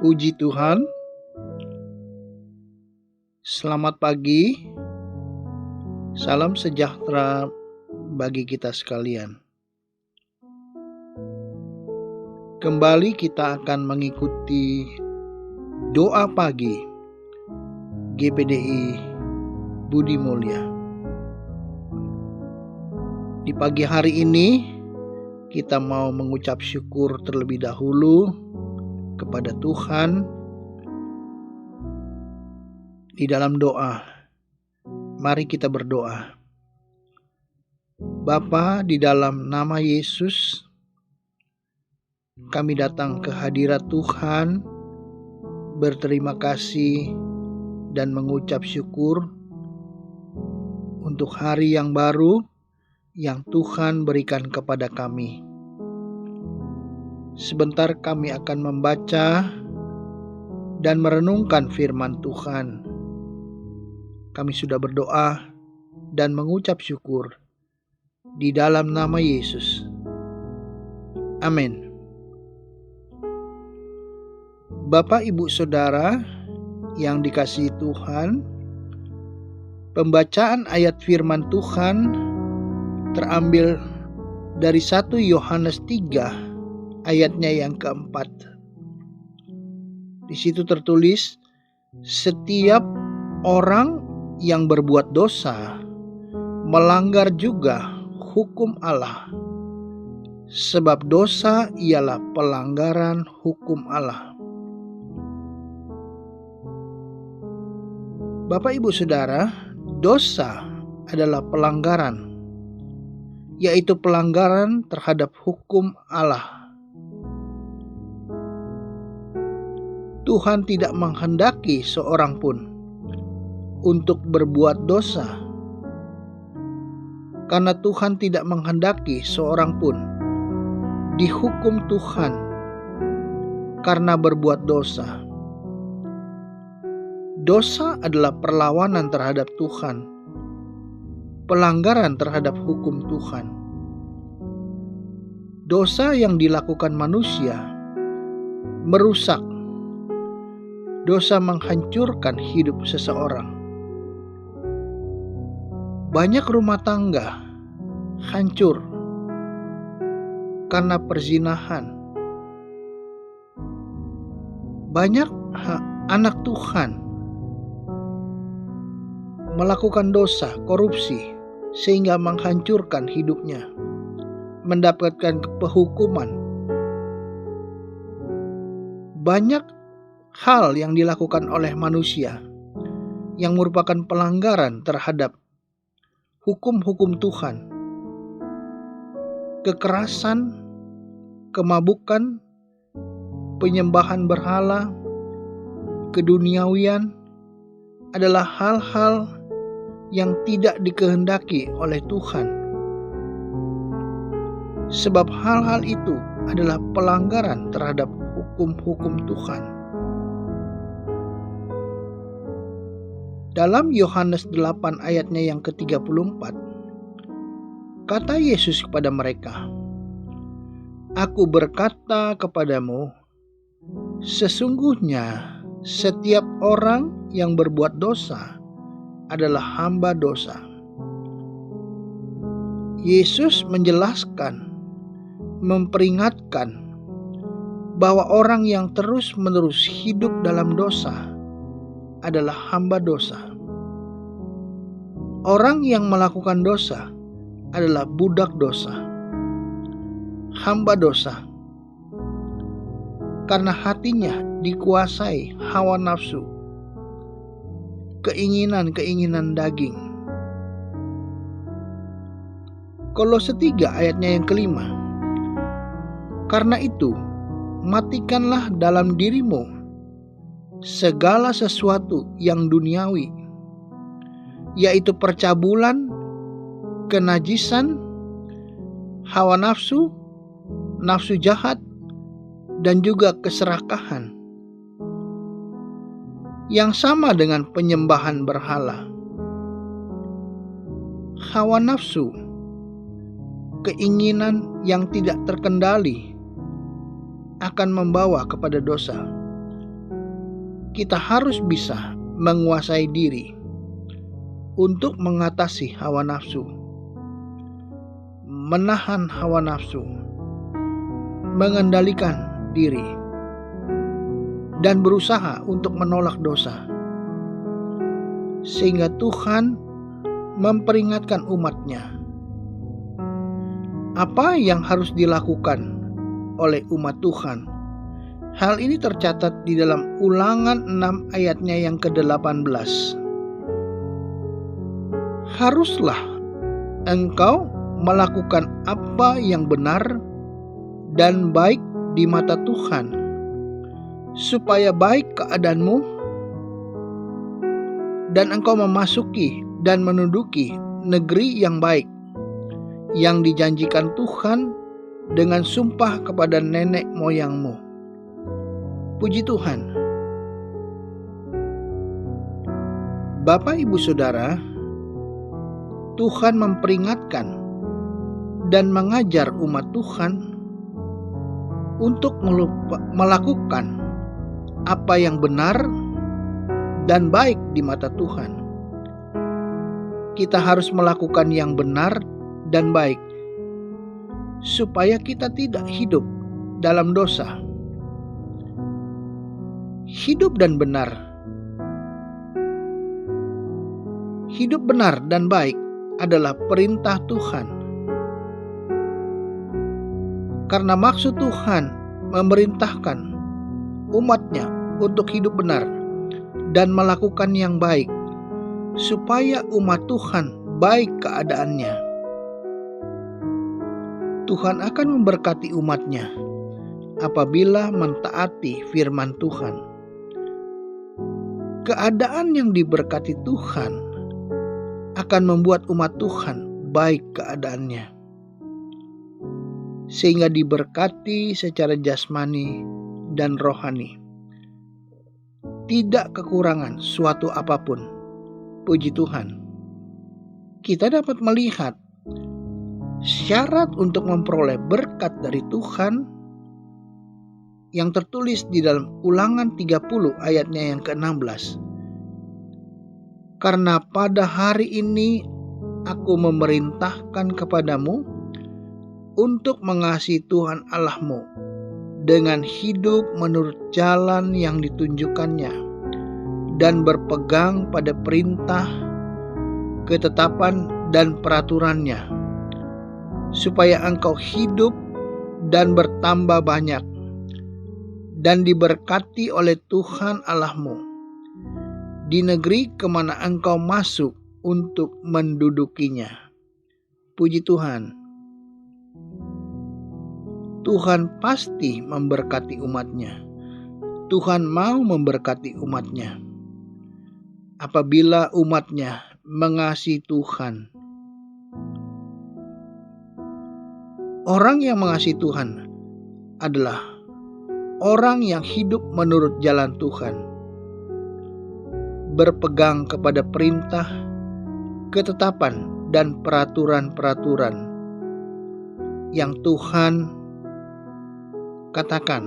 Puji Tuhan, selamat pagi, salam sejahtera bagi kita sekalian. Kembali kita akan mengikuti doa pagi GPDI Budi Mulya. Di pagi hari ini kita mau mengucap syukur terlebih dahulu kepada Tuhan di dalam doa. Mari kita berdoa. Bapa, di dalam nama Yesus, kami datang ke hadirat Tuhan, berterima kasih dan mengucap syukur untuk hari yang baru yang Tuhan berikan kepada kami. Sebentar kami akan membaca dan merenungkan firman Tuhan. Kami sudah berdoa dan mengucap syukur di dalam nama Yesus. Amin. Bapak, Ibu, Saudara yang dikasihi Tuhan, pembacaan ayat firman Tuhan terambil dari 1 Yohanes 3 ayatnya yang keempat. Di situ tertulis, setiap orang yang berbuat dosa melanggar juga hukum Allah, sebab dosa ialah pelanggaran hukum Allah. Bapak, Ibu, Saudara, dosa adalah pelanggaran, yaitu pelanggaran terhadap hukum Allah. Tuhan tidak menghendaki seorang pun untuk berbuat dosa, karena Tuhan tidak menghendaki seorang pun dihukum Tuhan karena berbuat dosa. Dosa adalah perlawanan terhadap Tuhan, pelanggaran terhadap hukum Tuhan. Dosa yang dilakukan manusia merusak. Dosa menghancurkan hidup seseorang. Banyak rumah tangga hancur karena perzinahan. Banyak anak Tuhan melakukan dosa, korupsi, sehingga menghancurkan hidupnya, mendapatkan penghukuman. Banyak hal yang dilakukan oleh manusia yang merupakan pelanggaran terhadap hukum-hukum Tuhan. Kekerasan, kemabukan, penyembahan berhala, keduniawian adalah hal-hal yang tidak dikehendaki oleh Tuhan. Sebab hal-hal itu adalah pelanggaran terhadap hukum-hukum Tuhan. Dalam Yohanes 8 ayatnya yang ke-34, kata Yesus kepada mereka, "Aku berkata kepadamu, sesungguhnya setiap orang yang berbuat dosa adalah hamba dosa." Yesus menjelaskan, memperingatkan bahwa orang yang terus-menerus hidup dalam dosa adalah hamba dosa. Orang yang melakukan dosa adalah budak dosa, hamba dosa, karena hatinya dikuasai hawa nafsu, keinginan-keinginan daging. Kolose 3 ayatnya yang kelima, karena itu matikanlah dalam dirimu segala sesuatu yang duniawi, yaitu percabulan, kenajisan, hawa nafsu, nafsu jahat, dan juga keserakahan, yang sama dengan penyembahan berhala. Hawa nafsu, keinginan yang tidak terkendali, akan membawa kepada dosa. kita harus bisa menguasai diri untuk mengatasi hawa nafsu, menahan hawa nafsu, mengendalikan diri, dan berusaha untuk menolak dosa. Sehingga Tuhan memperingatkan umat-Nya apa yang harus dilakukan oleh umat Tuhan. Hal ini tercatat di dalam Ulangan 6 ayatnya yang ke-18. Haruslah engkau melakukan apa yang benar dan baik di mata Tuhan, supaya baik keadaanmu dan engkau memasuki dan menduduki negeri yang baik yang dijanjikan Tuhan dengan sumpah kepada nenek moyangmu. Puji Tuhan. Bapak, Ibu, Saudara, Tuhan memperingatkan dan mengajar umat Tuhan untuk melakukan apa yang benar dan baik di mata Tuhan. Kita harus melakukan yang benar dan baik, supaya kita tidak hidup dalam dosa. Hidup dan benar. Hidup benar dan baik adalah perintah Tuhan. Karena maksud Tuhan memerintahkan umat-Nya untuk hidup benar dan melakukan yang baik, supaya umat Tuhan baik keadaannya. Tuhan akan memberkati umat-Nya apabila mentaati firman Tuhan. Keadaan yang diberkati Tuhan akan membuat umat Tuhan baik keadaannya, sehingga diberkati secara jasmani dan rohani, tidak kekurangan suatu apapun. Puji Tuhan. Kita dapat melihat syarat untuk memperoleh berkat dari Tuhan yang tertulis di dalam Ulangan 30 ayatnya yang ke-16. Karena pada hari ini aku memerintahkan kepadamu untuk mengasihi Tuhan Allahmu dengan hidup menurut jalan yang ditunjukkannya dan berpegang pada perintah, ketetapan, dan peraturannya, supaya engkau hidup dan bertambah banyak dan diberkati oleh Tuhan Allahmu di negeri kemana engkau masuk untuk mendudukinya. Puji Tuhan. Tuhan pasti memberkati umat-Nya. Tuhan mau memberkati umat-Nya apabila umat-Nya mengasihi Tuhan. Orang yang mengasihi Tuhan adalah orang yang hidup menurut jalan Tuhan, berpegang kepada perintah, ketetapan, dan peraturan-peraturan yang Tuhan katakan.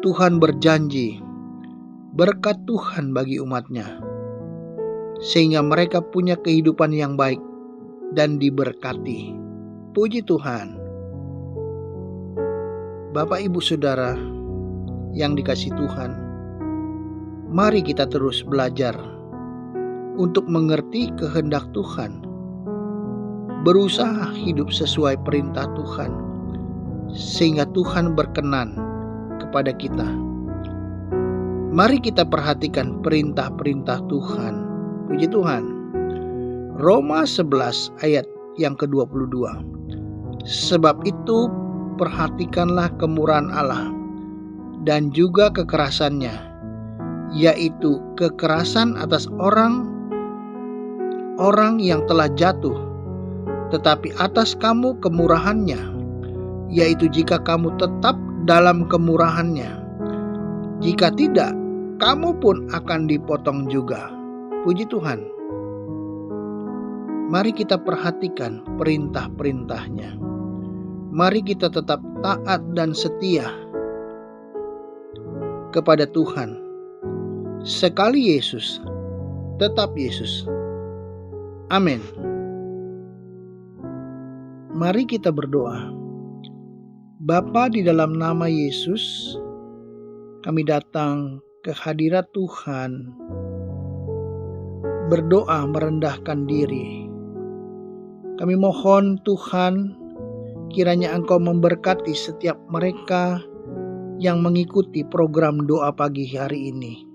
Tuhan berjanji berkat Tuhan bagi umat-Nya, sehingga mereka punya kehidupan yang baik dan diberkati. Puji Tuhan. Bapak, Ibu, Saudara yang dikasihi Tuhan, mari kita terus belajar untuk mengerti kehendak Tuhan, berusaha hidup sesuai perintah Tuhan, sehingga Tuhan berkenan kepada kita. Mari kita perhatikan perintah-perintah Tuhan. Puji Tuhan. Roma 11 ayat yang ke-22. Sebab itu perhatikanlah kemurahan Allah dan juga kekerasannya, yaitu kekerasan atas orang yang telah jatuh, tetapi atas kamu kemurahannya, yaitu jika kamu tetap dalam kemurahannya. Jika tidak, kamu pun akan dipotong juga. Puji Tuhan. Mari kita perhatikan perintah-perintahnya. Mari kita tetap taat dan setia kepada Tuhan. Sekali Yesus, tetap Yesus. Amin. Mari kita berdoa. Bapa, di dalam nama Yesus, kami datang ke hadirat Tuhan, berdoa merendahkan diri. Kami mohon Tuhan, kiranya Engkau memberkati setiap mereka yang mengikuti program doa pagi hari ini.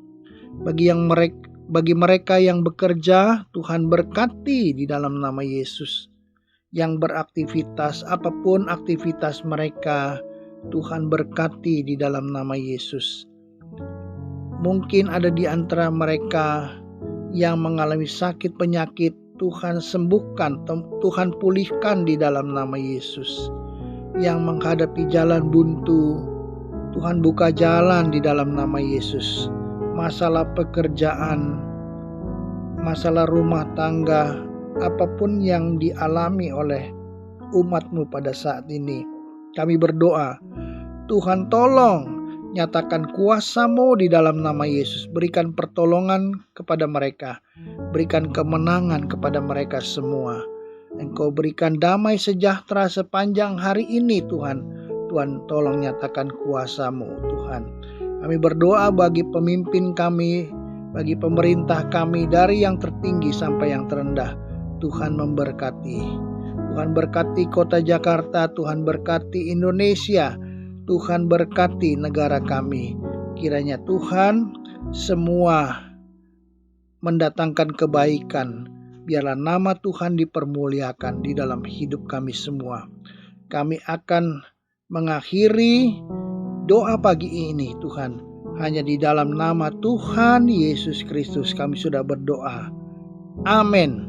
Bagi mereka yang bekerja, Tuhan berkati di dalam nama Yesus. Yang beraktivitas, apapun aktivitas mereka, Tuhan berkati di dalam nama Yesus. Mungkin ada di antara mereka yang mengalami sakit penyakit, Tuhan sembuhkan, Tuhan pulihkan di dalam nama Yesus. Yang menghadapi jalan buntu, Tuhan buka jalan di dalam nama Yesus. Masalah pekerjaan, masalah rumah tangga, apapun yang dialami oleh umat-Mu pada saat ini, kami berdoa, Tuhan tolong nyatakan kuasa-Mu di dalam nama Yesus. Berikan pertolongan kepada mereka, berikan kemenangan kepada mereka semua. Engkau berikan damai sejahtera sepanjang hari ini Tuhan. Tuhan tolong nyatakan kuasa-Mu Tuhan. Kami berdoa bagi pemimpin kami, bagi pemerintah kami, dari yang tertinggi sampai yang terendah. Tuhan memberkati. Tuhan berkati kota Jakarta, Tuhan berkati Indonesia, Tuhan berkati negara kami. Kiranya Tuhan semua mendatangkan kebaikan. Biarlah nama Tuhan dipermuliakan di dalam hidup kami semua. Kami akan mengakhiri doa pagi ini Tuhan. Hanya di dalam nama Tuhan Yesus Kristus kami sudah berdoa. Amin.